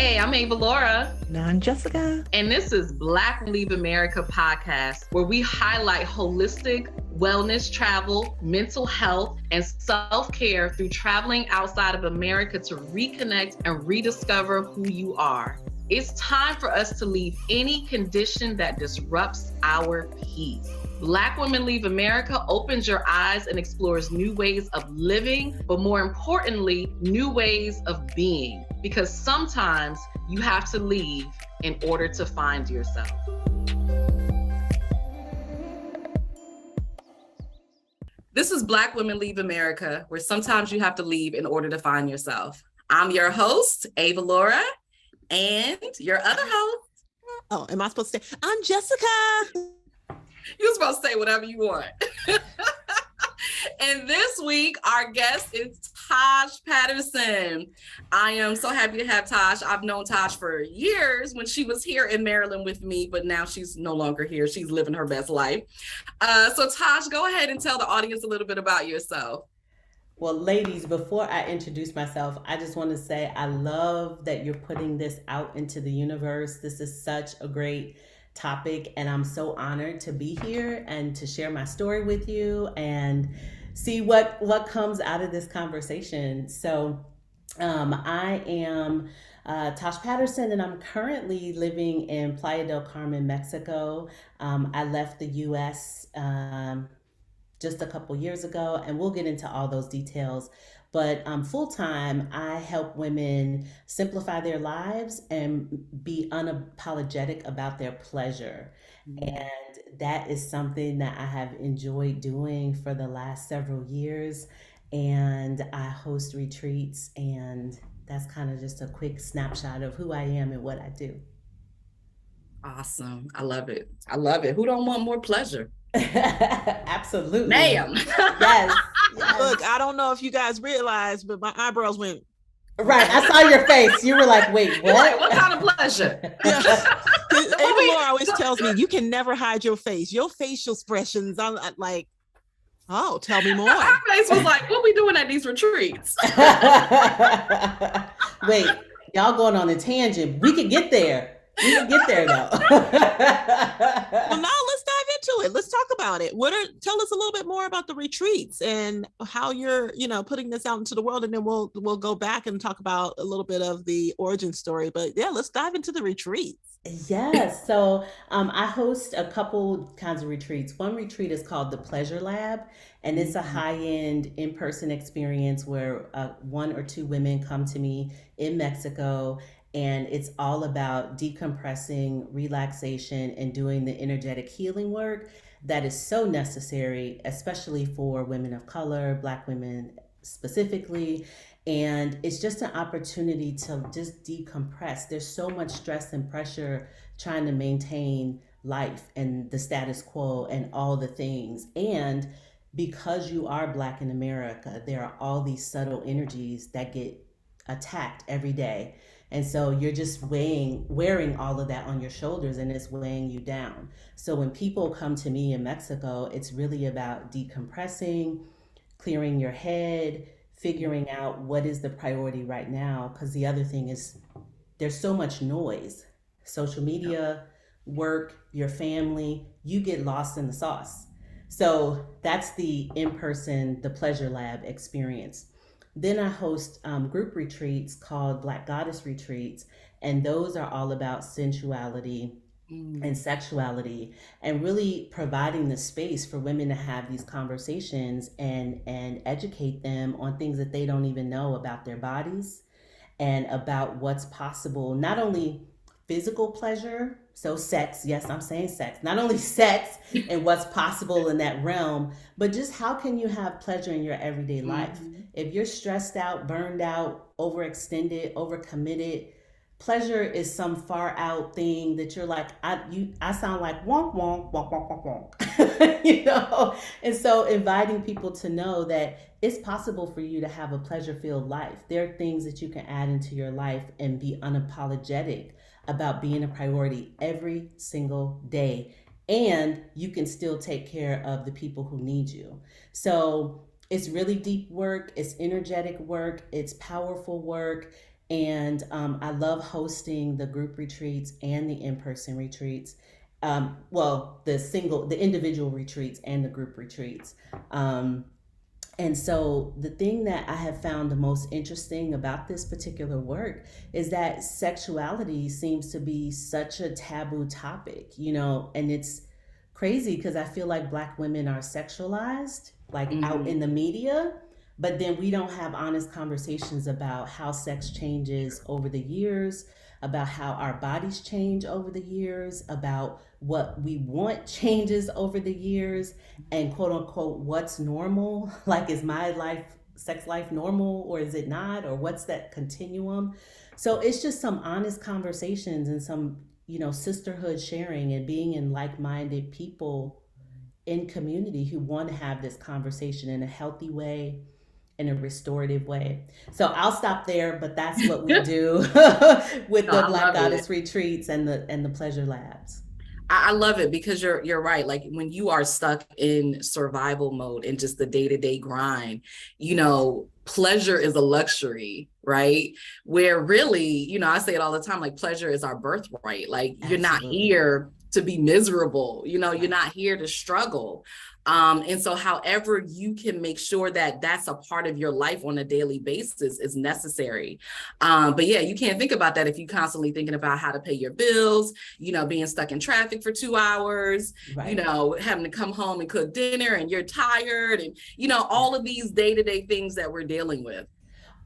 Hey, I'm Avalaura. And I'm Jessica. And this is Black Leave America podcast, where we highlight holistic wellness, travel, mental health, and self-care through traveling outside of America to reconnect and rediscover who you are. It's time for us to leave any condition that disrupts our peace. Black Women Leave America opens your eyes and explores new ways of living, but more importantly, new ways of being. Because sometimes you have to leave in order to find yourself. This is Black Women Leave America, where sometimes you have to leave in order to find yourself. I'm your host, Avalaura, and your other host. Oh, am I supposed to say, I'm Jessica. You're supposed to say whatever you want. And this week, our guest is Tosh Patterson. I am so happy to have Tosh. I've known Tosh for years when she was here in Maryland with me, but now she's no longer here. She's living her best life. So Tosh, go ahead and tell the audience a little bit about yourself. Well, ladies, before I introduce myself, I just want to say I love that you're putting this out into the universe. This is such a great topic, and I'm so honored to be here and to share my story with you and see what comes out of this conversation. So I am Tosh Patterson, and I'm currently living in Playa del Carmen, Mexico. I left the U.S. Just a couple years ago, and we'll get into all those details. But full-time, I help women simplify their lives and be unapologetic about their pleasure. Mm-hmm. And that is something that I have enjoyed doing for the last several years. And I host retreats, and that's kind of just a quick snapshot of who I am and what I do. Awesome. I love it. I love it. Who don't want more pleasure? Absolutely. Ma'am. Yes. Look, I don't know if you guys realized, but my eyebrows went. Right. I saw your face. You were like, wait, what? Like, what kind of pleasure? Avalaura always tells me, you can never hide your face. Your facial expressions, I'm like, oh, tell me more. Our face was like, what we doing at these retreats? Wait, y'all going on a tangent. We could get there. We can get there though. Well, now let's dive into it. Let's talk about it. Tell us a little bit more about the retreats and how you're, putting this out into the world, and then we'll go back and talk about a little bit of the origin story. But yeah, let's dive into the retreats. Yes. So I host a couple kinds of retreats. One retreat is called the Pleasure Lab, and it's a high-end in-person experience where one or two women come to me in Mexico. And it's all about decompressing, relaxation, and doing the energetic healing work that is so necessary, especially for women of color, Black women specifically. And it's just an opportunity to just decompress. There's so much stress and pressure trying to maintain life and the status quo and all the things. And because you are Black in America, there are all these subtle energies that get attacked every day. And so you're just wearing all of that on your shoulders, and it's weighing you down. So when people come to me in Mexico, it's really about decompressing, clearing your head, figuring out what is the priority right now. Because the other thing is there's so much noise, social media, work, your family, you get lost in the sauce. So that's the in-person, the Pleasure Lab experience. Then I host group retreats called Black Goddess Retreats, and those are all about sensuality and sexuality, and really providing the space for women to have these conversations and educate them on things that they don't even know about their bodies and about what's possible, not only physical pleasure, so sex, yes, I'm saying sex, not only sex and what's possible in that realm, but just how can you have pleasure in your everyday life? If you're stressed out, burned out, overextended, overcommitted, pleasure is some far out thing that you're like, I sound like wonk, wonk, wonk, wonk, wonk, wonk, And so inviting people to know that it's possible for you to have a pleasure-filled life. There are things that you can add into your life and be unapologetic about being a priority every single day. And you can still take care of the people who need you. So it's really deep work. It's energetic work. It's powerful work. And I love hosting the group retreats and the in-person retreats. Well, the individual retreats and the group retreats. And so the thing that I have found the most interesting about this particular work is that sexuality seems to be such a taboo topic, and it's crazy because I feel like Black women are sexualized, like out in the media, but then we don't have honest conversations about how sex changes over the years, about how our bodies change over the years, about what we want changes over the years, and quote unquote, what's normal? Like, is my sex life normal, or is it not? Or what's that continuum? So it's just some honest conversations and some, sisterhood sharing and being in like-minded people in community who want to have this conversation in a healthy way, in a restorative way. So I'll stop there, but that's what we do with the Black Goddess retreats and the pleasure labs. I love it because you're right. Like when you are stuck in survival mode and just the day-to-day grind, pleasure is a luxury, right? Where really, I say it all the time, like pleasure is our birthright. Like Absolutely. You're not here to be miserable, you're not here to struggle. And so however you can make sure that that's a part of your life on a daily basis is necessary. But yeah, you can't think about that if you're constantly thinking about how to pay your bills, being stuck in traffic for 2 hours, right. Having to come home and cook dinner and you're tired and, all of these day-to-day things that we're dealing with.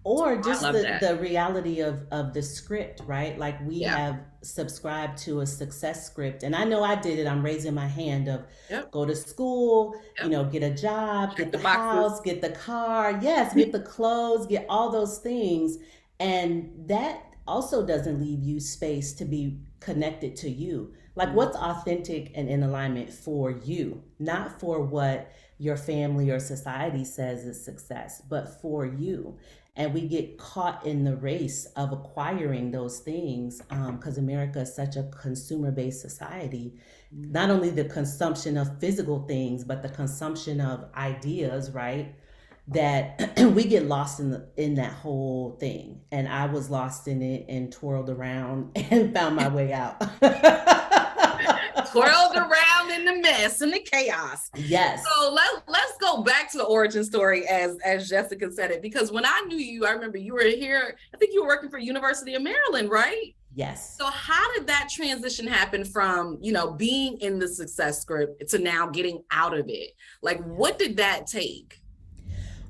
Or just the reality of the script, right? Like we have subscribed to a success script. And I know I did it. I'm raising my hand of go to school, get a job, get the house, get the car. Yes, get the clothes, get all those things. And that also doesn't leave you space to be connected to you. Like what's authentic and in alignment for you, not for what your family or society says is success, but for you. And we get caught in the race of acquiring those things because America is such a consumer-based society. Not only the consumption of physical things, but the consumption of ideas, right? That we get lost in that whole thing. And I was lost in it and twirled around and found my way out. Twirled around in the mess and the chaos. Yes. So let's go back to the origin story as Jessica said it, because when I knew you, I remember you were here, I think you were working for University of Maryland, right? Yes. So how did that transition happen from, being in the success script to now getting out of it? Like, what did that take?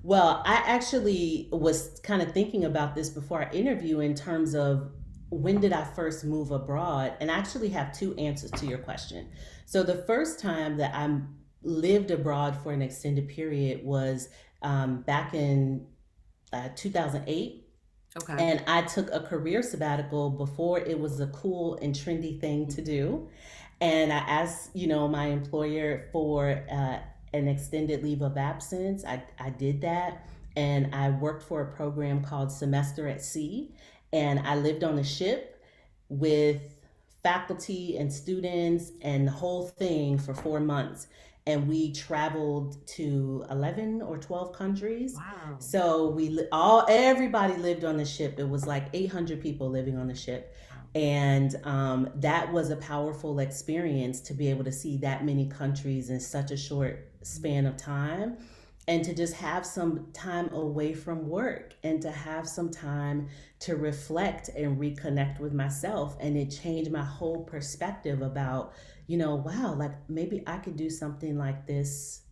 Well, I actually was kind of thinking about this before our interview in terms of when did I first move abroad? And I actually have two answers to your question. So the first time that I lived abroad for an extended period was back in 2008. Okay. And I took a career sabbatical before it was a cool and trendy thing to do. And I asked, my employer for an extended leave of absence. I did that. And I worked for a program called Semester at Sea. And I lived on a ship with faculty and students and the whole thing for 4 months. And we traveled to 11 or 12 countries. Wow. So everybody lived on the ship. It was like 800 people living on the ship. And that was a powerful experience to be able to see that many countries in such a short span of time. And to just have some time away from work and to have some time to reflect and reconnect with myself. And it changed my whole perspective about, wow, like maybe I could do something like this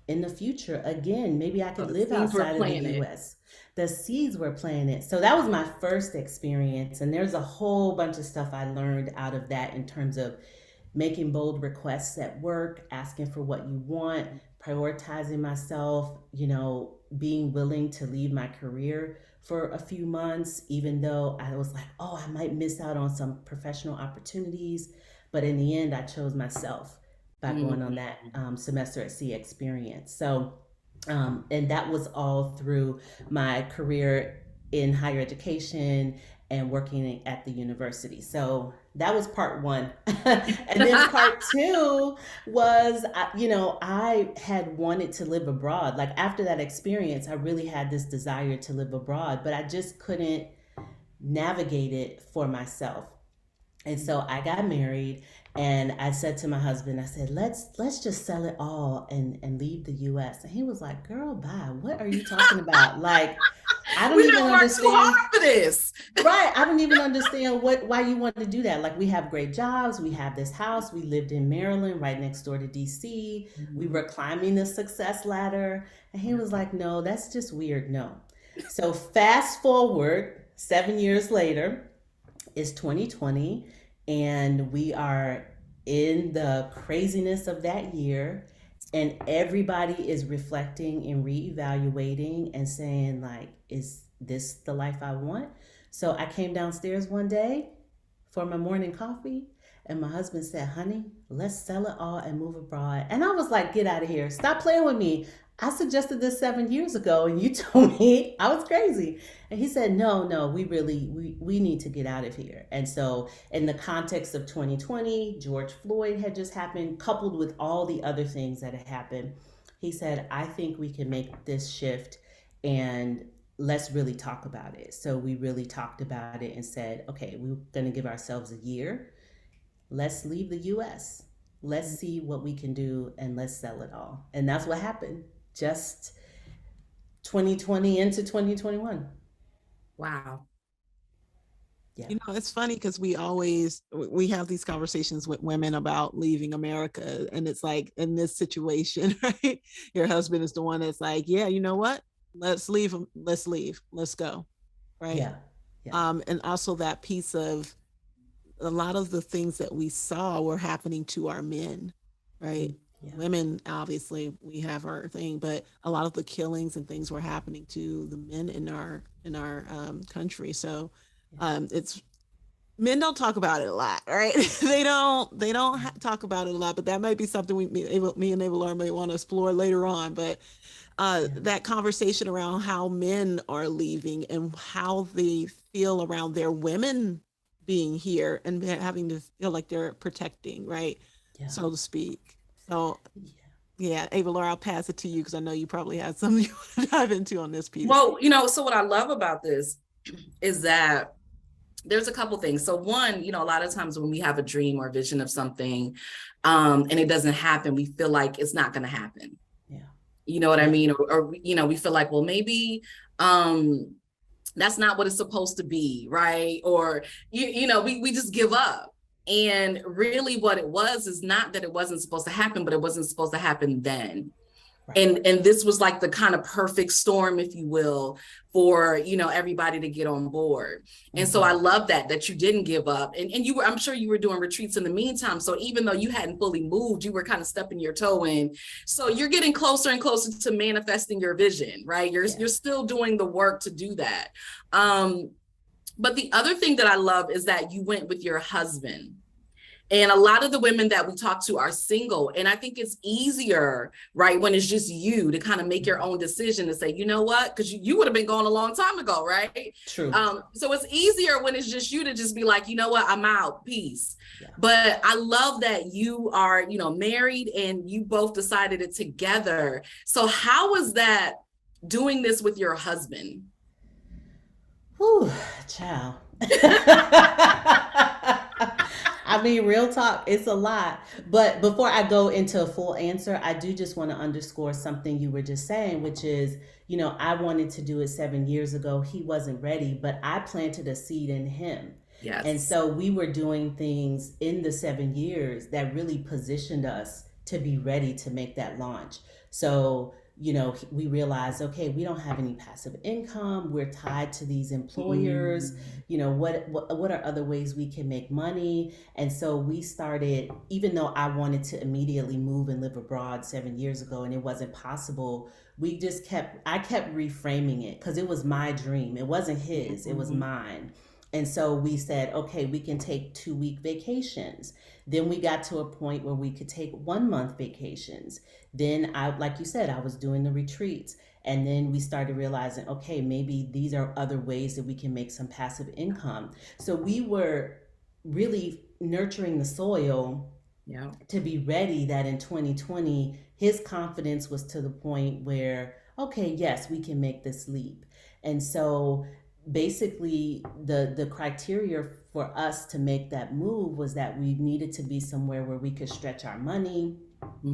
in the future. Again, maybe I could live outside of the US. The seeds were planted. So that was my first experience. And there's a whole bunch of stuff I learned out of that in terms of making bold requests at work, asking for what you want, prioritizing myself, being willing to leave my career for a few months, even though I was like, I might miss out on some professional opportunities. But in the end, I chose myself by going on that Semester at Sea experience. So, and that was all through my career in higher education and working at the university. So that was part one. And then part two was, I had wanted to live abroad. Like after that experience, I really had this desire to live abroad, but I just couldn't navigate it for myself. And so I got married, and I said to my husband, I said, let's just sell it all and leave the US. And he was like, girl, bye. What are you talking about? Like, I don't We even don't work too understand. hard for this. Right. I don't even understand why you want to do that. Like, we have great jobs. We have this house. We lived in Maryland, right next door to DC. We were climbing the success ladder. And he was like, no, that's just weird. No. So fast forward 7 years later, it's 2020, and we are in the craziness of that year, and everybody is reflecting and reevaluating and saying, like, is this the life I want? So I came downstairs one day for my morning coffee, and my husband said, honey, let's sell it all and move abroad. And I was like, get out of here. Stop playing with me. I suggested this 7 years ago, and you told me I was crazy. And he said, no, we need to get out of here. And so in the context of 2020, George Floyd had just happened, coupled with all the other things that had happened. He said, I think we can make this shift, and let's really talk about it. So we really talked about it and said, okay, we're going to give ourselves a year. Let's leave the US. Let's see what we can do, and let's sell it all. And that's what happened. Just 2020 into 2021. Wow. Yeah. You know, it's funny because we have these conversations with women about leaving America, and it's like, in this situation, right? Your husband is the one that's like, yeah, you know what? Let's leave. Let's leave. Let's go. Right. Yeah. And also that piece of a lot of the things that we saw were happening to our men, right? Yeah. Women, obviously, we have our thing, but a lot of the killings and things were happening to the men in our country. So it's, men don't talk about it a lot, right? they don't talk about it a lot, but that might be something me and Avalaura may want to explore later on. But that conversation around how men are leaving and how they feel around their women being here and having to feel like they're protecting, right? Yeah. So to speak. So yeah, Avalaura, I'll pass it to you because I know you probably have something you want to dive into on this piece. Well, so what I love about this is that there's a couple things. So one, a lot of times when we have a dream or vision of something and it doesn't happen, we feel like it's not going to happen. Yeah. You know what I mean? Or we feel like, well, maybe that's not what it's supposed to be, right? Or, we just give up. And really what it was is not that it wasn't supposed to happen, but it wasn't supposed to happen then. Right. And this was like the kind of perfect storm, if you will, for, everybody to get on board. And so I love that you didn't give up. And you were, I'm sure you were doing retreats in the meantime. So even though you hadn't fully moved, you were kind of stepping your toe in. So you're getting closer and closer to manifesting your vision, right? You're still doing the work to do that. But the other thing that I love is that you went with your husband. And a lot of the women that we talk to are single. And I think it's easier, right, when it's just you to kind of make your own decision and say, you know what, because you would have been gone a long time ago, right? True. So it's easier when it's just you to just be like, you know what, I'm out, peace. Yeah. But I love that you are, married and you both decided it together. So how was that doing this with your husband? Whew, child. I mean, real talk, it's a lot. But before I go into a full answer, I do just want to underscore something you were just saying, which is, I wanted to do it 7 years ago. He wasn't ready, but I planted a seed in him. Yes. And so we were doing things in the 7 years that really positioned us to be ready to make that launch. So we realized, okay, we don't have any passive income. We're tied to these employers. What are other ways we can make money? And so we started, even though I wanted to immediately move and live abroad 7 years ago and it wasn't possible, I kept reframing it because it was my dream. It wasn't his, it was mine. And so we said, okay, we can take 2-week vacations. Then we got to a point where we could take 1 month vacations. Then like you said, I was doing the retreats. And then we started realizing, okay, maybe these are other ways that we can make some passive income. So we were really nurturing the soil to be ready that in 2020, his confidence was to the point where, okay, yes, we can make this leap. And so basically the criteria for us to make that move was that we needed to be somewhere where we could stretch our money,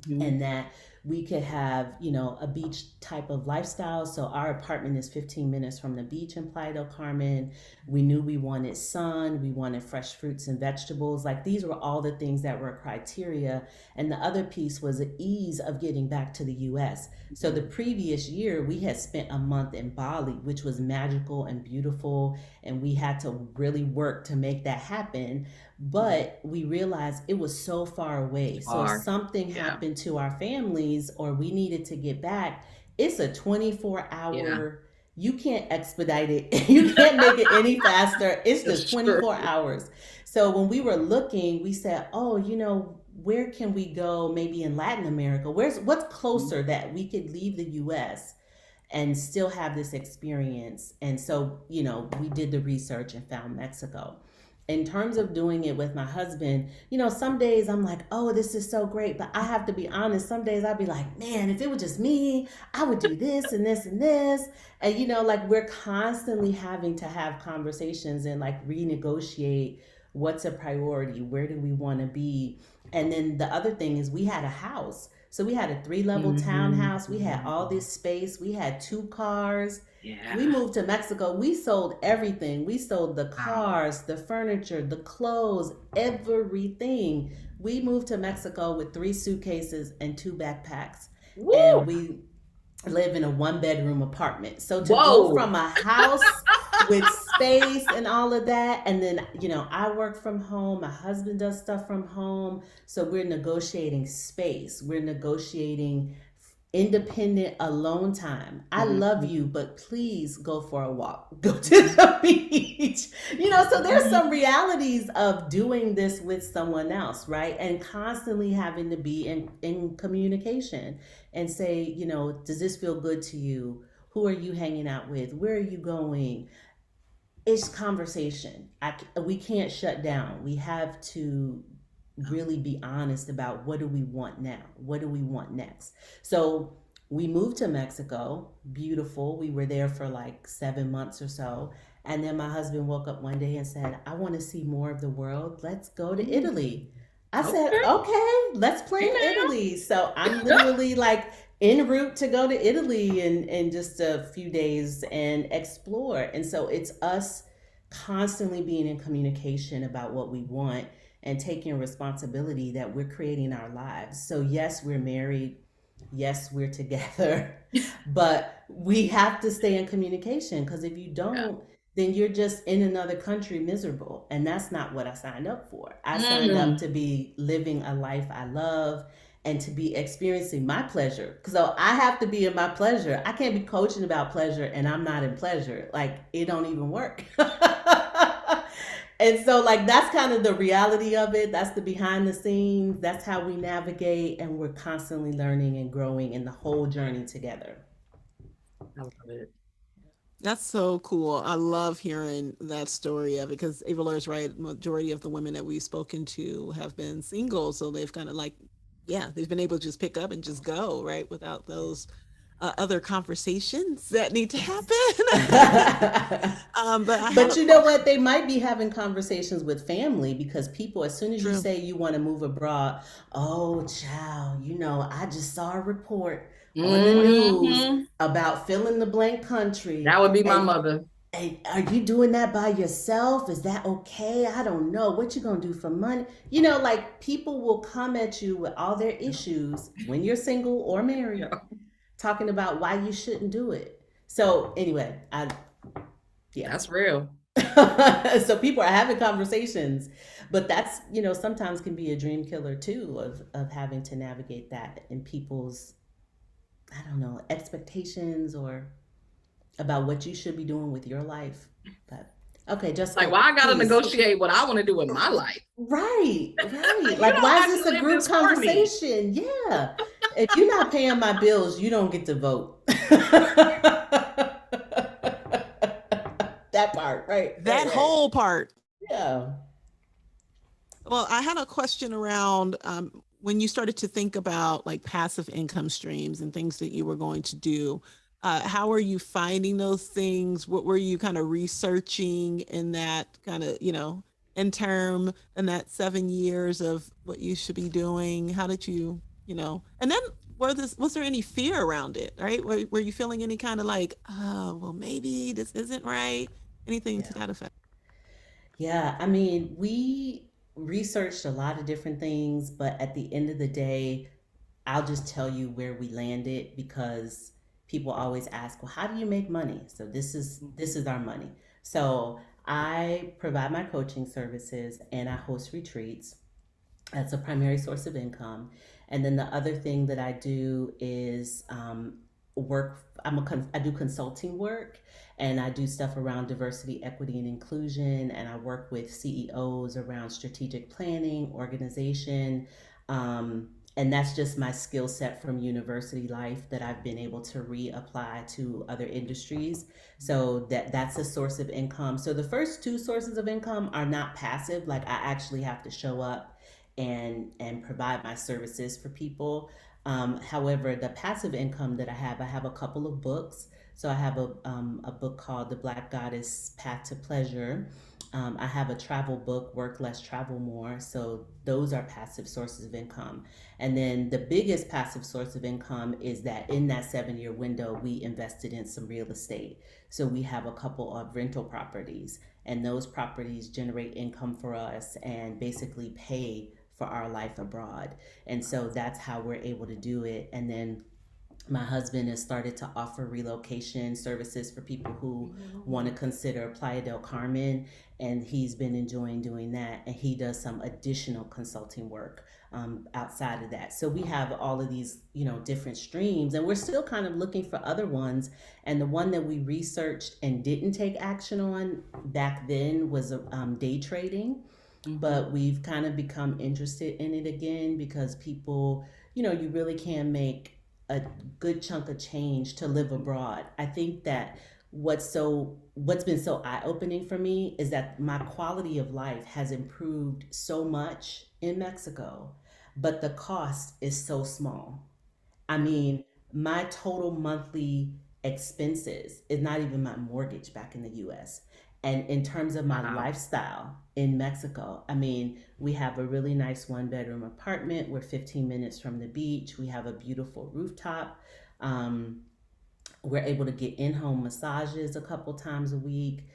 and that we could have, you know, a beach type of lifestyle. So our apartment is 15 minutes from the beach in Playa del Carmen. We knew we wanted sun, we wanted fresh fruits and vegetables. Like these were all the things that were criteria. And the other piece was the ease of getting back to the US. So the previous year we had spent a month in Bali, which was magical and beautiful, and we had to really work to make that happen. But we realized it was so far away. So if something happened to our families or we needed to get back, it's a 24-hour. You can't expedite it. You can't make it any faster. It's just 24 hours. So when we were looking, we said, oh, you know, where can we go maybe in Latin America? What's closer that we could leave the US and still have this experience? And so, you know, we did the research and found Mexico. In terms of doing it with my husband, you know, some days I'm like, oh, this is so great. But I have to be honest, some days I'd be like, man, if it was just me, I would do this and this and this. And, you know, like we're constantly having to have conversations and like renegotiate what's a priority, where do we want to be. And then the other thing is we had a house. So we had a 3-level townhouse. We had all this space. We had 2 cars. Yeah. We moved to Mexico. We sold everything. We sold the cars, the furniture, the clothes, everything. We moved to Mexico with 3 suitcases and 2 backpacks. Woo! And we live in a 1-bedroom apartment. So to go from a house with space and all of that, and then, you know, I work from home, my husband does stuff from home. So we're negotiating space. We're negotiating independent alone time. I love you, but please go for a walk. Go to the beach. You know, so there's some realities of doing this with someone else, right? And constantly having to be in communication and say, you know, does this feel good to you? Who are you hanging out with? Where are you going? It's conversation. We can't shut down. We have to really be honest about what do we want now? What do we want next? So we moved to Mexico, beautiful. We were there for like 7 months or so. And then my husband woke up one day and said, I want to see more of the world. Let's go to Italy. I said, okay, let's plan Italy. So I'm literally like en route to go to Italy in just a few days and explore. And so it's us constantly being in communication about what we want and taking responsibility that we're creating our lives. So yes, we're married. Yes, we're together, but we have to stay in communication, because if you don't, then you're just in another country miserable. And that's not what I signed up for. I signed up to be living a life I love and to be experiencing my pleasure. So I have to be in my pleasure. I can't be coaching about pleasure and I'm not in pleasure. Like it don't even work. And so like, that's kind of the reality of it. That's the behind the scenes. That's how we navigate. And we're constantly learning and growing in the whole journey together. I love it. That's so cool. I love hearing that story of it, because Avalaura is right. Majority of the women that we've spoken to have been single. So they've kind of like, they've been able to just pick up and just go, right? Without those other conversations that need to happen. But you know what? They might be having conversations with family, because people, as soon as you say you want to move abroad, oh, child, you know, I just saw a report on the news about fill in the blank country. That would be my mother. And are you doing that by yourself? Is that okay? I don't know. What you gonna do for money? You know, like people will come at you with all their issues when you're single or married. Talking about why you shouldn't do it. So anyway, that's real. So people are having conversations, but that's, you know, sometimes can be a dream killer too, of having to navigate that in people's, I don't know, expectations or about what you should be doing with your life. But okay, just like, why I gotta negotiate what I want to do with my life? Right. Like, why is this a group conversation? Yeah. If you're not paying my bills, you don't get to vote. That part, right? That whole part. Yeah. Well, I had a question around when you started to think about like passive income streams and things that you were going to do. How are you finding those things? What were you kind of researching in that kind of, in that 7 years of what you should be doing? How did you, and then was there any fear around it, right? Were you feeling any kind of like, oh, well, maybe this isn't right? Anything to Yeah. that effect? Yeah, I mean, we researched a lot of different things, but at the end of the day, I'll just tell you where we landed because people always ask, "Well, how do you make money?" So this is our money. So I provide my coaching services and I host retreats. That's a primary source of income. And then the other thing that I do is work. I do consulting work, and I do stuff around diversity, equity, and inclusion. And I work with CEOs around strategic planning, organization. And that's just my skill set from university life that I've been able to reapply to other industries. So that's a source of income. So the first two sources of income are not passive. Like I actually have to show up and provide my services for people. However, the passive income that I have a couple of books. So I have a book called The Black Goddess Path to Pleasure. I have a travel book, Work Less, Travel More. So those are passive sources of income. And then the biggest passive source of income is that in that 7 year window, we invested in some real estate. So we have a couple of rental properties, and those properties generate income for us and basically pay for our life abroad. And so that's how we're able to do it. And then my husband has started to offer relocation services for people who want to consider Playa del Carmen, and he's been enjoying doing that. And he does some additional consulting work outside of that. So we have all of these, different streams, and we're still kind of looking for other ones. And the one that we researched and didn't take action on back then was day trading. But we've kind of become interested in it again because people, you really can make a good chunk of change to live abroad. I think that what's been so eye-opening for me is that my quality of life has improved so much in Mexico, but the cost is so small. I mean, my total monthly expenses is not even my mortgage back in the US. And in terms of my Wow. lifestyle in Mexico, I mean, we have a really nice 1 bedroom apartment. We're 15 minutes from the beach. We have a beautiful rooftop. Um, we're able to get in-home massages a couple times a week.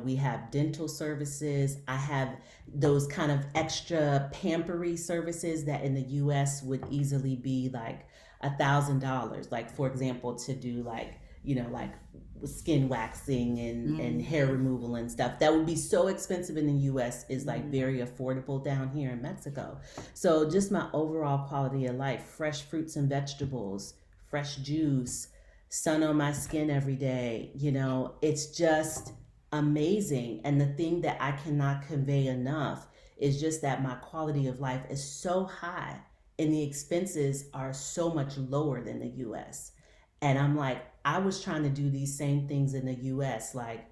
We have dental services. I have those kind of extra pampery services that in the US would easily be like $1,000. Like for example, to do like skin waxing and hair removal and stuff. That would be so expensive in the US is like very affordable down here in Mexico. So just my overall quality of life, fresh fruits and vegetables, fresh juice, sun on my skin every day. It's just amazing. And the thing that I cannot convey enough is just that my quality of life is so high and the expenses are so much lower than the US. And I'm like, I was trying to do these same things in the US, like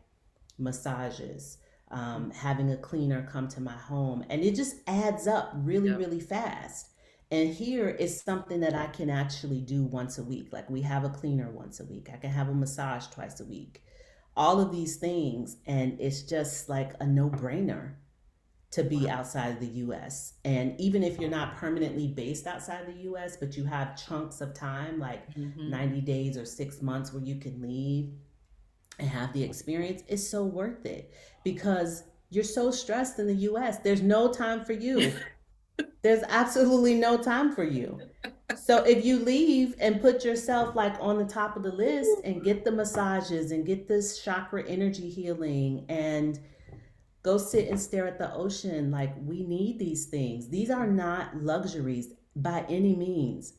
massages, having a cleaner come to my home, and it just adds up really, Yep. really fast. And here is something that I can actually do once a week. Like we have a cleaner once a week. I can have a massage twice a week. All of these things, and it's just like a no-brainer to be Wow. outside of the US. And even if you're not permanently based outside the US, but you have chunks of time, like Mhm. 90 days or 6 months where you can leave and have the experience, it's so worth it because you're so stressed in the US. There's no time for you. There's absolutely no time for you. So if you leave and put yourself like on the top of the list and get the massages and get this chakra energy healing and go sit and stare at the ocean, like we need these things. These are not luxuries by any means.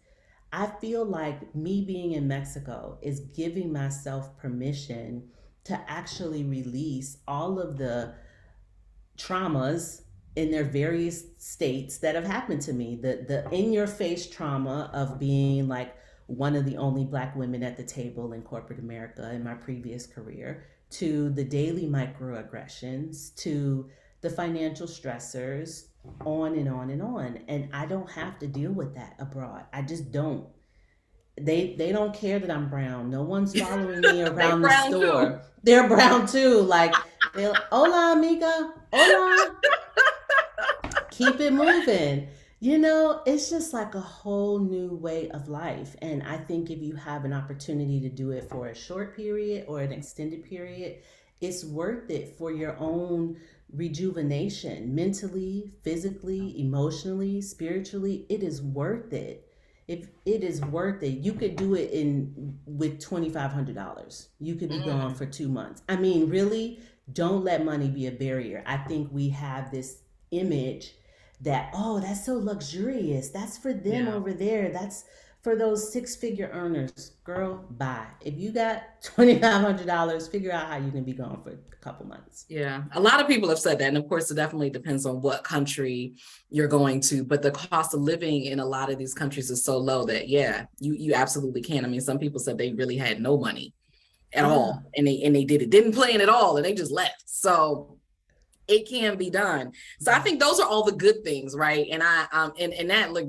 I feel like me being in Mexico is giving myself permission to actually release all of the traumas in their various states that have happened to me. The in your face trauma of being like one of the only black women at the table in corporate America in my previous career, to the daily microaggressions, to the financial stressors, on and on and on. And I don't have to deal with that abroad. I just don't. they don't care that I'm brown. No one's following me around the brown store. too. They're brown too. Like, they'll, hola, amiga, hola. Keep it moving. You know, it's just like a whole new way of life. And I think if you have an opportunity to do it for a short period or an extended period, it's worth it for your own rejuvenation, mentally, physically, emotionally, spiritually. It is worth it. If it is worth it, you could do it in with $2,500. You could be gone for 2 months. I mean, really, don't let money be a barrier. I think we have this image that, oh, that's so luxurious, that's for them over there, that's for those six-figure earners. Girl, bye. If you got $2,500, figure out how you can be gone for a couple months. Yeah, a lot of people have said that, and of course it definitely depends on what country you're going to, but the cost of living in a lot of these countries is so low that you absolutely can. I mean, some people said they really had no money at all, and they didn't plan at all, and they just left. So it can be done. So I think those are all the good things, right? And and that, look,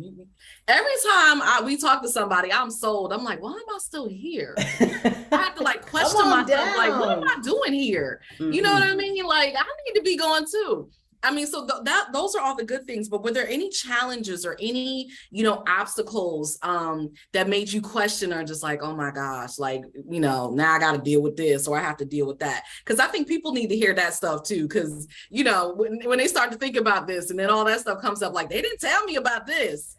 every time we talk to somebody, I'm sold. I'm like, why am I still here? I have to like question myself, like, what am I doing here? You know what I mean? Like, I need to be going too. I mean, so those are all the good things, but were there any challenges or any, obstacles that made you question, or just like, oh my gosh, like, now I got to deal with this, or I have to deal with that? Because I think people need to hear that stuff too. Because, when they start to think about this and then all that stuff comes up, like, they didn't tell me about this.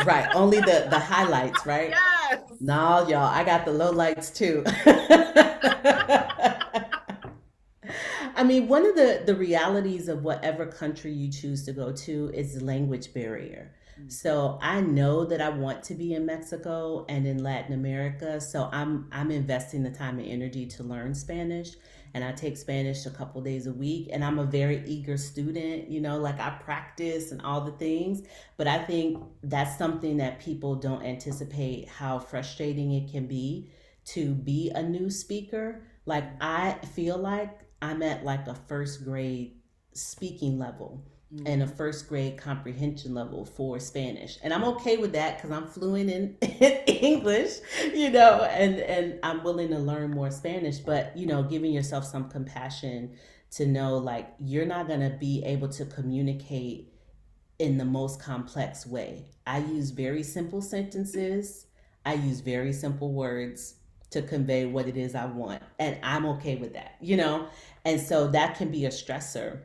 Right. Only the highlights, right? Yes. No, y'all, I got the lowlights too. I mean, one of the realities of whatever country you choose to go to is the language barrier. So I know that I want to be in Mexico and in Latin America. So I'm investing the time and energy to learn Spanish. And I take Spanish a couple days a week. And I'm a very eager student, like I practice and all the things. But I think that's something that people don't anticipate, how frustrating it can to be a new speaker. Like, I feel like I'm at like a first grade speaking level and a first grade comprehension level for Spanish. And I'm okay with that because I'm fluent in English, and I'm willing to learn more Spanish, but, giving yourself some compassion to know, like, you're not going to be able to communicate in the most complex way. I use very simple sentences. I use very simple words to convey what it is I want. And I'm okay with that, And so that can be a stressor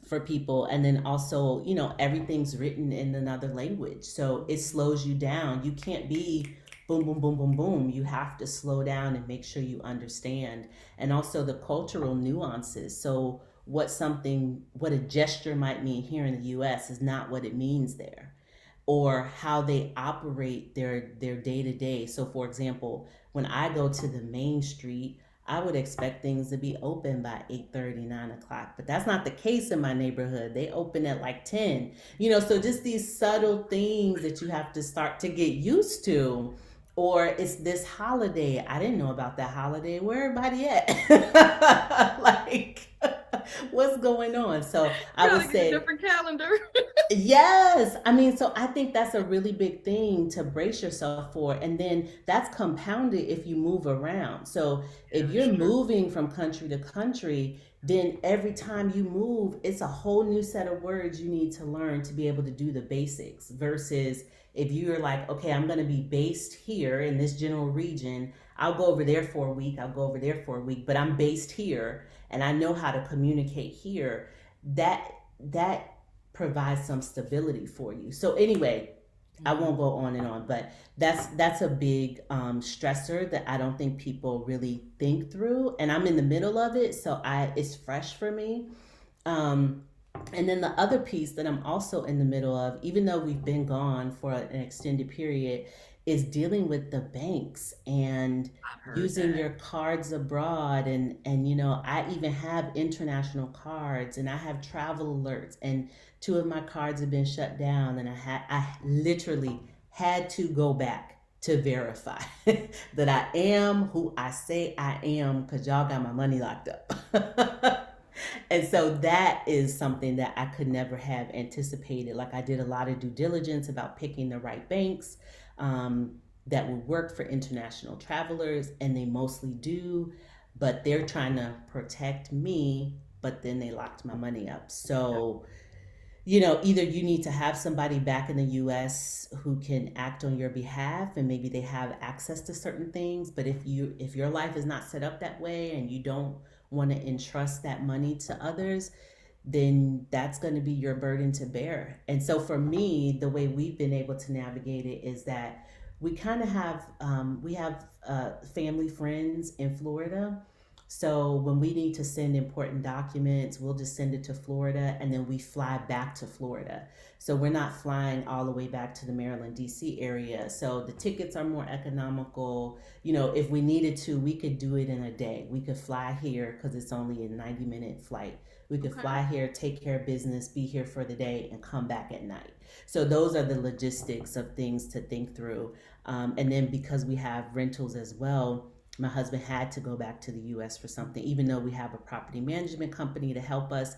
for people. And then also, everything's written in another language. So it slows you down. You can't be boom, boom, boom, boom, boom. You have to slow down and make sure you understand. And also the cultural nuances. So what a gesture might mean here in the US is not what it means there, or how they operate their day-to-day. So for example, when I go to the main street, I would expect things to be open by 8:30, 9 o'clock, but that's not the case in my neighborhood. They open at like 10, so just these subtle things that you have to start to get used to. Or it's this holiday. I didn't know about that holiday. Where everybody at? Like, what's going on? So I would say a different calendar. Yes. I mean, so I think that's a really big thing to brace yourself for. And then that's compounded if you move around. So if you're moving from country to country, then every time you move, it's a whole new set of words you need to learn to be able to do the basics, versus if you're like, okay, I'm going to be based here in this general region. I'll go over there for a week. I'll go over there for a week, but I'm based here and I know how to communicate here. That provides some stability for you. So anyway, I won't go on and on, but that's a big stressor that I don't think people really think through. And I'm in the middle of it, so it's fresh for me. And then the other piece that I'm also in the middle of, even though we've been gone for an extended period, is dealing with the banks and using your cards abroad. And I even have international cards and I have travel alerts, and 2 of my cards have been shut down, and I literally had to go back to verify that I am who I say I am, because y'all got my money locked up. And so that is something that I could never have anticipated. Like, I did a lot of due diligence about picking the right banks. that will work for international travelers, and they mostly do, but they're trying to protect me, but then they locked my money up. So, either you need to have somebody back in the US who can act on your behalf, and maybe they have access to certain things, but if your life is not set up that way and you don't want to entrust that money to others, then that's going to be your burden to bear. And so for me, the way we've been able to navigate it is that we kind of have family friends in Florida. So when we need to send important documents, we'll just send it to Florida, and then we fly back to Florida. So we're not flying all the way back to the Maryland, DC area. So the tickets are more economical. If we needed to, we could do it in a day. We could fly here because it's only a 90-minute flight. We could fly here, take care of business, be here for the day, and come back at night. So those are the logistics of things to think through. And then because we have rentals as well, my husband had to go back to the US for something, even though we have a property management company to help us.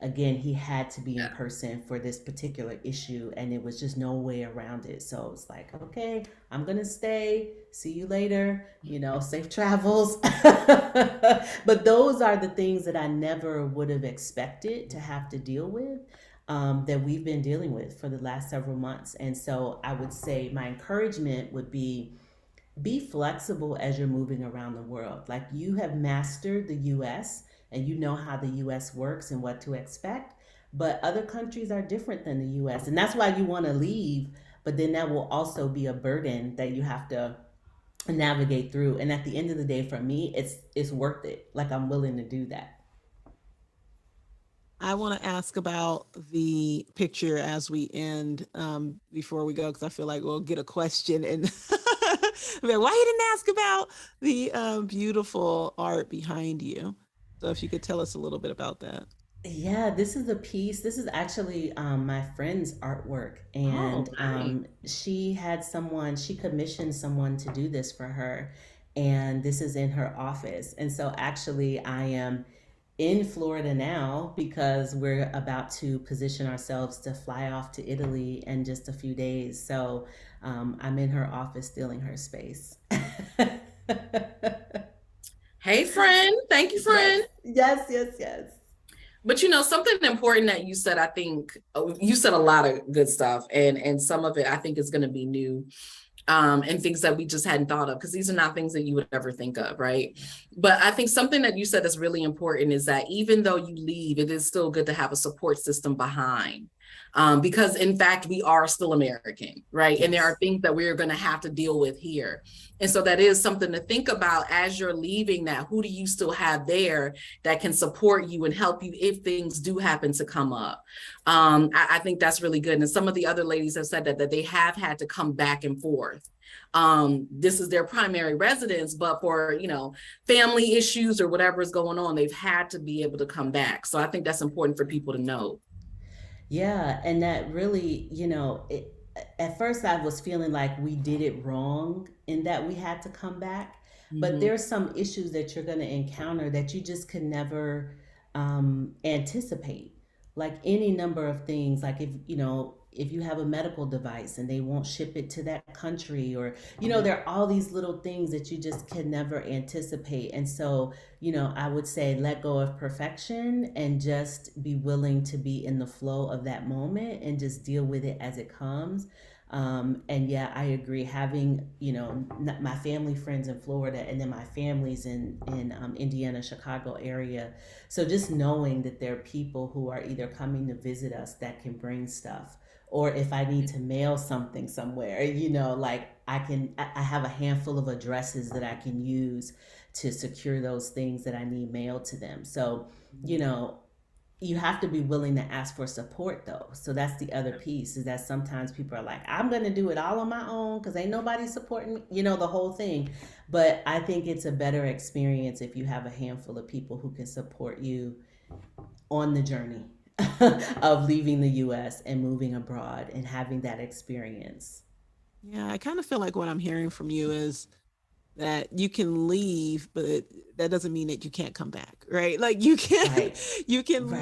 Again, he had to be in person for this particular issue, and it was just no way around it. So it's like, okay, I'm going to stay. See you later. Safe travels. But those are the things that I never would have expected to have to deal with, that we've been dealing with for the last several months. And so I would say my encouragement would be flexible as you're moving around the world. Like, you have mastered the US and you know how the US works and what to expect, but other countries are different than the US. And that's why you want to leave, but then that will also be a burden that you have to navigate through. And at the end of the day, for me, it's worth it. Like, I'm willing to do that. I want to ask about the picture as we end, before we go, because I feel like we'll get a question and like, why you didn't ask about the beautiful art behind you? So if you could tell us a little bit about that. Yeah, this is a piece. This is actually my friend's artwork, and she commissioned someone to do this for her, and this is in her office. And so actually, I am in Florida now because we're about to position ourselves to fly off to Italy in just a few days. So I'm in her office stealing her space. Hey, friend. Thank you, friend. Yes. But something important that you said, I think you said a lot of good stuff, and some of it I think is going to be new, and things that we just hadn't thought of, because these are not things that you would ever think of, right? But I think something that you said is really important is that even though you leave, it is still good to have a support system behind. Because in fact, we are still American, right? Yes. And there are things that we're going to have to deal with here. And so that is something to think about as you're leaving, that who do you still have there that can support you and help you if things do happen to come up. I think that's really good. And some of the other ladies have said that they have had to come back and forth. This is their primary residence, but for, family issues or whatever is going on, they've had to be able to come back. So I think that's important for people to know. Yeah, and that really, at first I was feeling like we did it wrong in that we had to come back. But there's some issues that you're going to encounter that you just can never anticipate. Like any number of things, like if you have a medical device and they won't ship it to that country, or, there are all these little things that you just can never anticipate. And so, I would say let go of perfection and just be willing to be in the flow of that moment and just deal with it as it comes. And yeah, I agree. Having, my family friends in Florida, and then my family's in Indiana, Chicago area. So just knowing that there are people who are either coming to visit us that can bring stuff, or if I need to mail something somewhere, like I have a handful of addresses that I can use to secure those things that I need mailed to them. So, you have to be willing to ask for support though. So that's the other piece, is that sometimes people are like, I'm going to do it all on my own because ain't nobody supporting me, the whole thing. But I think it's a better experience if you have a handful of people who can support you on the journey of leaving the US and moving abroad and having that experience. Yeah, I kind of feel like what I'm hearing from you is that you can leave, but that doesn't mean that you can't come back, right? Like you can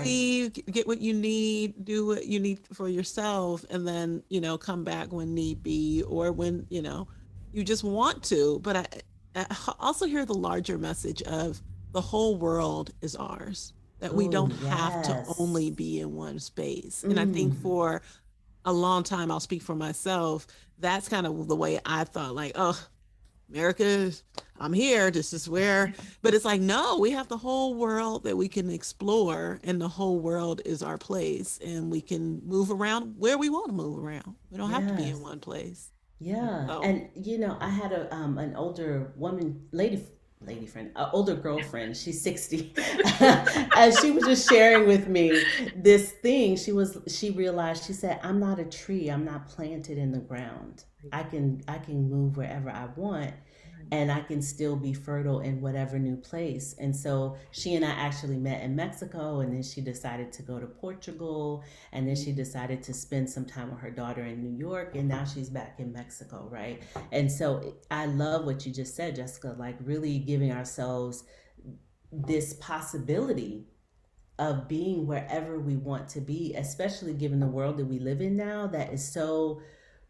leave, get what you need, do what you need for yourself, and then, come back when need be, or when, you you just want to. But I also hear the larger message of the whole world is ours, that we Oh, don't have to yes. only be in one space. And I think Mm, for a long time, I'll speak for myself, that's kind of the way I thought, like, oh, America, I'm here. This is where, but it's like, no, we have the whole world that we can explore, and the whole world is our place, and we can move around where we want to move around. We don't have to be in yes. one place. Yeah, So, and I had a an older woman, lady friend, an older girlfriend. She's 60, and she was just sharing with me this thing. She realized, she said, "I'm not a tree. I'm not planted in the ground. I can move wherever I want, and I can still be fertile in whatever new place." And so she and I actually met in Mexico, and then she decided to go to Portugal, and then she decided to spend some time with her daughter in New York, and now she's back in Mexico, right? And so I love what you just said, Jessica, like really giving ourselves this possibility of being wherever we want to be, especially given the world that we live in now that is so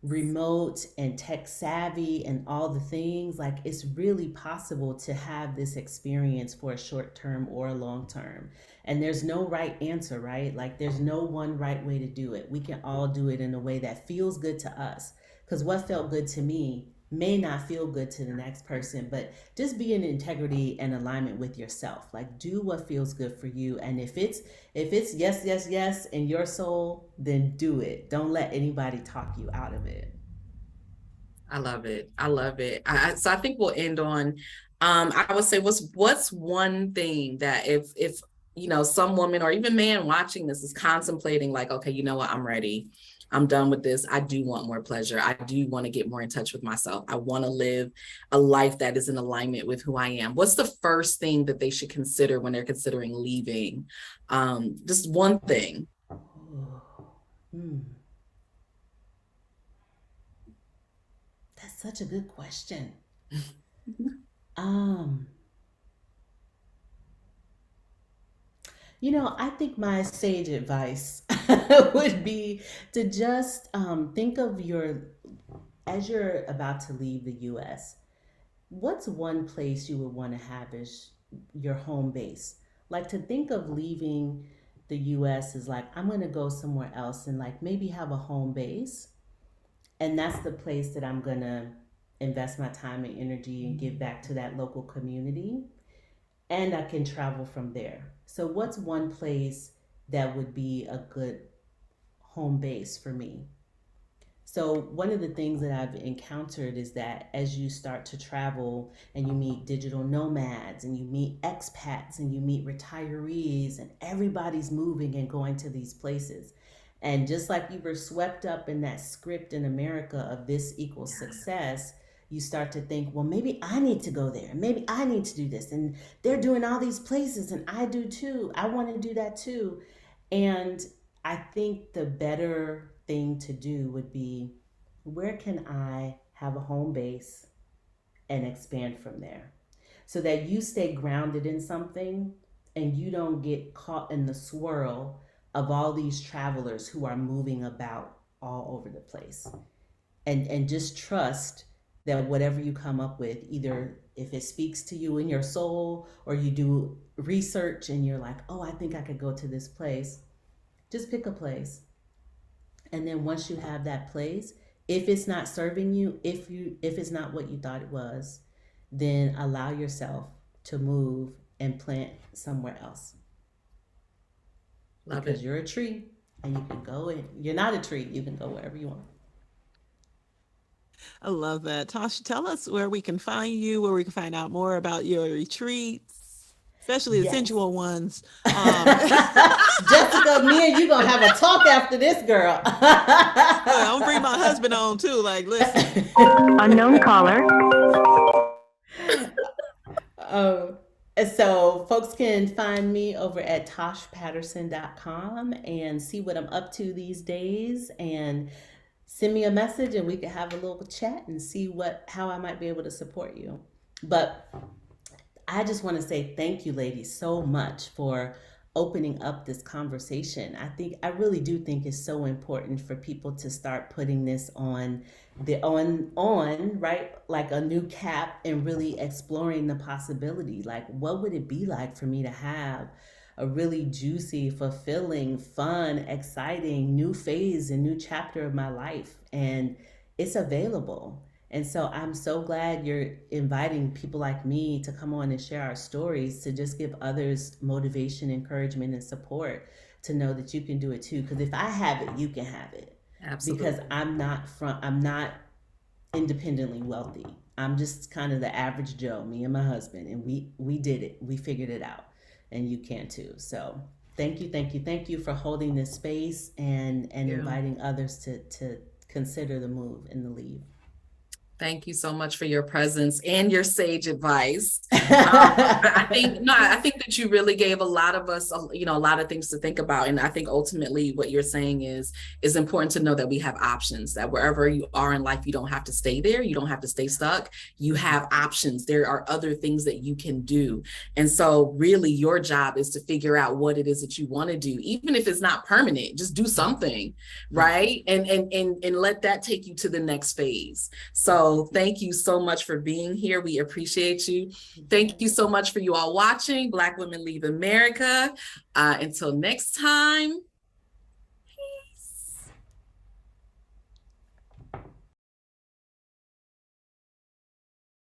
remote and tech savvy and all the things. Like, it's really possible to have this experience for a short term or a long term. And there's no right answer, right? Like, there's no one right way to do it. We can all do it in a way that feels good to us. Because what felt good to me may not feel good to the next person, but just be in integrity and alignment with yourself. Like, do what feels good for you. And if it's yes, yes, yes in your soul, then do it. Don't let anybody talk you out of it. I love it. I love it. So I think we'll end on, I would say, what's one thing that if some woman or even man watching this is contemplating, like, okay, you know what, I'm ready. I'm done with this. I do want more pleasure. I do want to get more in touch with myself. I want to live a life that is in alignment with who I am. What's the first thing that they should consider when they're considering leaving? Just one thing. Hmm. That's such a good question. Um, I think my sage advice would be to just think of as you're about to leave the US, what's one place you would want to have as your home base? Like, to think of leaving the US is like, I'm going to go somewhere else and like maybe have a home base. And that's the place that I'm going to invest my time and energy and give back to that local community. And I can travel from there. So, what's one place that would be a good home base for me? So, one of the things that I've encountered is that as you start to travel and you meet digital nomads and you meet expats and you meet retirees, and everybody's moving and going to these places. And just like you were swept up in that script in America of this equals success, you start to think, well, maybe I need to go there. Maybe I need to do this. And they're doing all these places, and I do too. I want to do that too. And I think the better thing to do would be, where can I have a home base and expand from there, so that you stay grounded in something and you don't get caught in the swirl of all these travelers who are moving about all over the place. And just trust that whatever you come up with, either if it speaks to you in your soul or you do research and you're like, oh, I think I could go to this place, just pick a place. And then once you have that place, if it's not serving you, if it's not what you thought it was, then allow yourself to move and plant somewhere else. Love Because it. you're a tree and you can go in. You're not a tree, you can go wherever you want. I love that. Tasha, tell us where we can find you, where we can find out more about your retreats, especially the Yes. sensual ones. Jessica, me and you gonna have a talk after this, girl. I'm gonna bring my husband on too. Like, listen. Unknown caller. Um, so folks can find me over at toshpatterson.com and see what I'm up to these days, and send me a message and we can have a little chat and see how I might be able to support you. But I just want to say thank you, ladies, so much for opening up this conversation. I really do think it's so important for people to start putting this on the on right, like a new cap, and really exploring the possibility, like what would it be like for me to have a really juicy, fulfilling, fun, exciting new phase and new chapter of my life. And it's available. And so I'm so glad you're inviting people like me to come on and share our stories, to just give others motivation, encouragement, and support to know that you can do it too. Because if I have it, you can have it. Absolutely. Because I'm not independently wealthy. I'm just kind of the average Joe, me and my husband, and we did it. We figured it out, and you can too. So thank you for holding this space and inviting others to consider the move and the leave. Thank you so much for your presence and your sage advice. I think that you really gave a lot of us, a lot of things to think about. And I think ultimately what you're saying is important to know that we have options, that wherever you are in life, you don't have to stay there. You don't have to stay stuck. You have options. There are other things that you can do. And so really your job is to figure out what it is that you want to do, even if it's not permanent, just do something, right? And let that take you to the next phase. So thank you so much for being here. We appreciate you. Thank you so much for you all watching Black Women Leave America. Until next time,